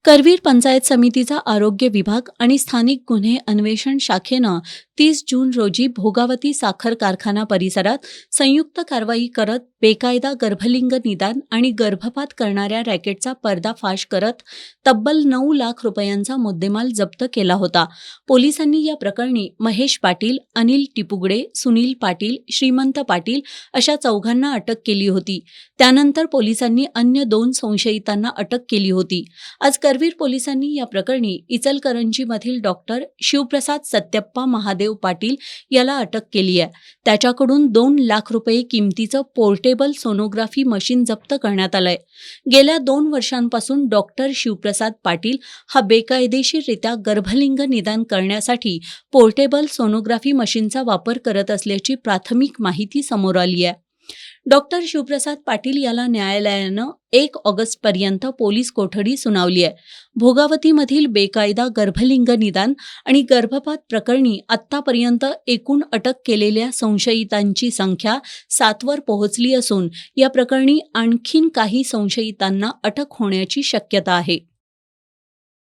करवीर पंचायत समितीचा आरोग्य विभाग आणि स्थानिक गुन्हे अन्वेषण शाखेनं 30 जून रोजी भोगावती साखर कारखाना परिसरात संयुक्त कारवाई करत बेकायदा गर्भलिंग निदान आणि गर्भपात करणाऱ्या रॅकेटचा पर्दाफाश करत तब्बल 9 लाख रुपयांचा मुद्देमाल जप्त केला होता. पोलिसांनी या प्रकरणी महेश पाटील, अनिल टिपुगडे, सुनील पाटील, श्रीमंत पाटील अशा चौघांना अटक केली होती. त्यानंतर पोलिसांनी अन्य 2 संशयितांना अटक केली होती. आज करवीर पोलिसांनी या प्रकरणी इचलकरंजीमधील डॉक्टर शिवप्रसाद सत्यप्पा महादेव पाटील याला अटक केली आहे. त्याच्याकडून 2 लाख रुपये किमतीचं पोर्टेबल सोनोग्राफी मशीन जप्त करण्यात आलंय. गेल्या 2 वर्षांपासून डॉक्टर शिवप्रसाद पाटील हा बेकायदेशीररित्या गर्भलिंग निदान करण्यासाठी पोर्टेबल सोनोग्राफी मशीनचा वापर करत असल्याची प्राथमिक माहिती समोर आली आहे. डॉक्टर शिवप्रसाद पाटील याला न्यायालयानं 1 ऑगस्टपर्यंत पोलीस कोठडी सुनावली आहे. भोगावतीमधील बेकायदा गर्भलिंग निदान आणि गर्भपात प्रकरणी आत्तापर्यंत एकूण अटक केलेल्या संशयितांची संख्या 7 वर पोहोचली असून या प्रकरणी आणखीन काही संशयितांना अटक होण्याची शक्यता आहे.